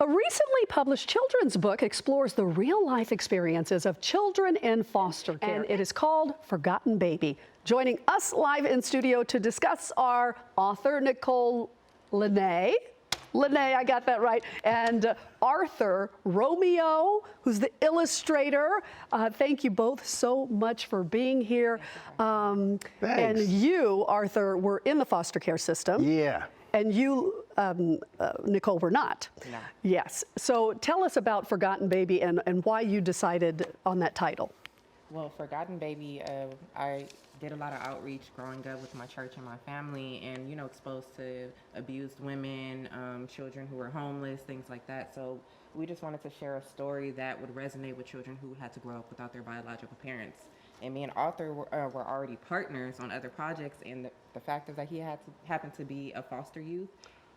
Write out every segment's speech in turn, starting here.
A recently published children's book explores the real-life experiences of children in foster care, and it is called Forgotten Baby. Joining us live in studio to discuss are author Nychol, Lyna, I got that right, and Arthur Romeo, who's the illustrator. Thank you both so much for being here. Thanks. And you, Arthur, were in the foster care system. Yeah. And you, Nychol, were not. No. Yes. So tell us about Forgotten Baby and why you decided on that title. Well, Forgotten Baby, I did a lot of outreach growing up with my church and my family, and, you know, exposed to abused women, children who were homeless, things like that. So we just wanted to share a story that would resonate with children who had to grow up without their biological parents. And me and Arthur were already partners on other projects, and the fact is that he happened to be a foster youth.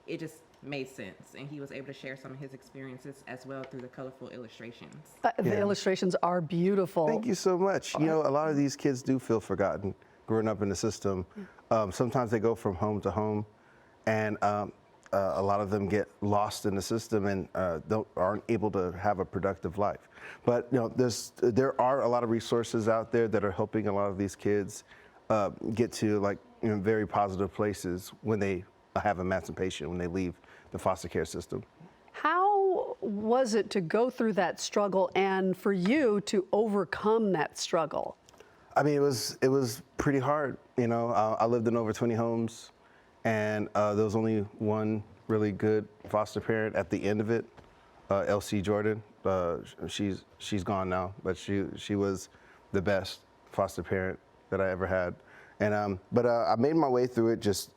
It just made sense, and he was able to share some of his experiences as well through the colorful illustrations. The illustrations are beautiful. Thank you so much. You know, a lot of these kids do feel forgotten growing up in the system. Sometimes they go from home to home, and a lot of them get lost in the system and aren't able to have a productive life. But you know, there are a lot of resources out there that are helping a lot of these kids get to, like, you know, very positive places when they have emancipation, when they leave the foster care system. How was it to go through that struggle and for you to overcome that struggle? I mean, it was pretty hard. You know, I lived in over 20 homes, and there was only one really good foster parent at the end of it, L.C. Jordan. She's gone now, but she was the best foster parent that I ever had. And but I made my way through it just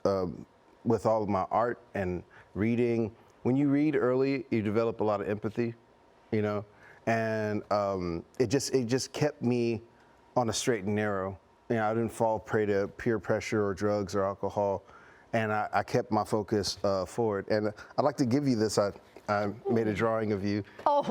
with all of my art and reading. When you read early, you develop a lot of empathy, you know, and it just kept me on a straight and narrow. You know, I didn't fall prey to peer pressure or drugs or alcohol, and I kept my focus forward. And I'd like to give you this. I made a drawing of you. Oh,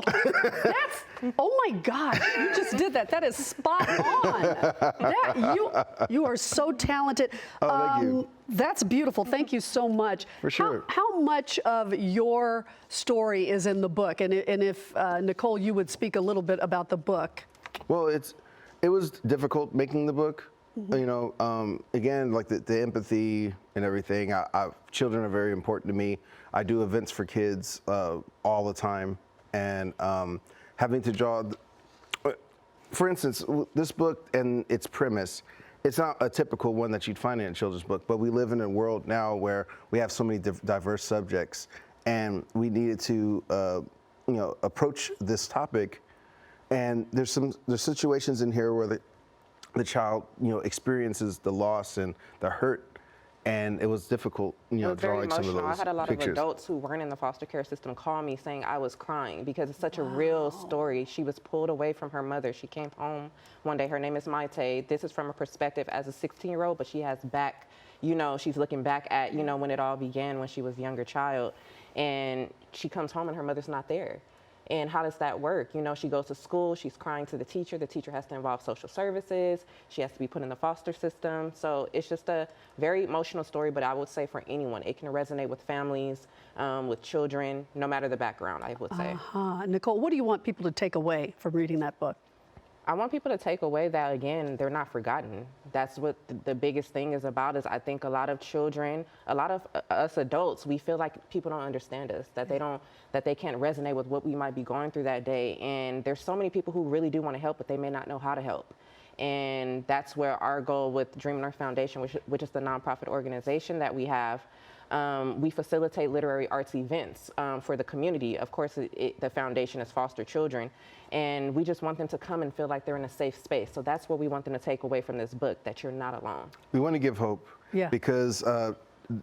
oh my God, you just did that. That is spot on. You are so talented. Oh, thank you. That's beautiful. Thank you so much. For sure. How much of your story is in the book? And if, Nychol, you would speak a little bit about the book. Well, it was difficult making the book. Mm-hmm. You know, again, like the empathy and everything. Children are very important to me. I do events for kids all the time, and having to draw, for instance, this book and its premise, it's not a typical one that you'd find in a children's book, but we live in a world now where we have so many diverse subjects, and we needed to, you know, approach this topic. And there's situations in here where the child, you know, experiences the loss and the hurt, and it was difficult, you know, drawing some of those I had a lot pictures. of adults who weren't in the foster care system call me saying I was crying because it's such a real story. She was pulled away from her mother. She came home one day. Her name is Maite. This is from a perspective as a 16-year-old, but she has back, you know, she's looking back at, you know, when it all began when she was a younger child, and she comes home and her mother's not there. And how does that work? You know, she goes to school, she's crying to the teacher has to involve social services, she has to be put in the foster system. So it's just a very emotional story, but I would say for anyone, it can resonate with families, with children, no matter the background, I would say. Nychol, what do you want people to take away from reading that book? I want people to take away that, again, they're not forgotten. That's what the biggest thing is about. Is I think a lot of children, a lot of us adults, we feel like people don't understand us, that they can't resonate with what we might be going through that day. And there's so many people who really do want to help, but they may not know how to help. And that's where our goal with Dream North Foundation, which is the nonprofit organization that we have, we facilitate literary arts events for the community. Of course, the foundation is foster children, and we just want them to come and feel like they're in a safe space. So that's what we want them to take away from this book, that you're not alone. We want to give hope, yeah, because a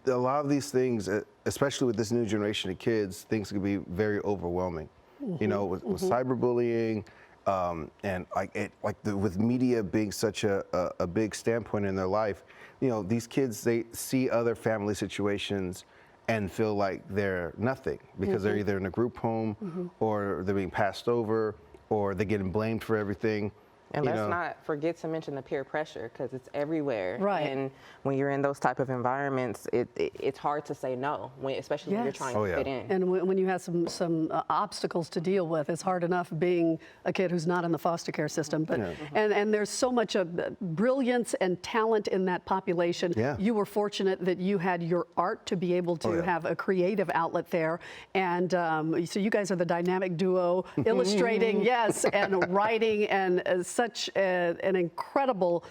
lot of these things, especially with this new generation of kids, things can be very overwhelming. Mm-hmm. You know, with cyberbullying, and with media being such a big standpoint in their life, you know, these kids, they see other family situations and feel like they're nothing because they're either in a group home or they're being passed over or they're getting blamed for everything. And You let's know. not forget to mention the peer pressure, because it's everywhere. Right. And when you're in those type of environments, it's hard to say no, especially when you're Yes. trying Oh, to yeah. fit in. And when you have some obstacles to deal with, it's hard enough being a kid who's not in the foster care system. But and there's so much of brilliance and talent in that population. Yeah. You were fortunate that you had your art to be able to have a creative outlet there. And so you guys are the dynamic duo, illustrating, yes, and writing, and such an incredible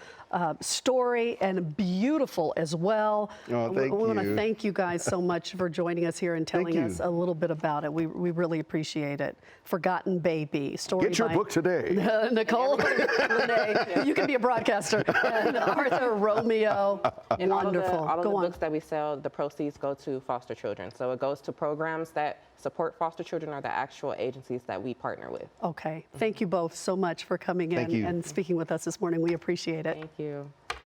story, and beautiful as well. Oh, thank we want to you. thank you guys so much for joining us here and telling you. us a little bit about it. We really appreciate it. Forgotten Baby, story Get your by book today. Nychol, Lyna, you can be a broadcaster, and Arthur, Romeo. And Wonderful. all of the Go on. books that we sell, the proceeds go to foster children. So it goes to programs that support foster children, or the actual agencies that we partner with. Okay. Thank you both so much for coming in Thank you. and speaking with us this morning. We appreciate it. Thank you.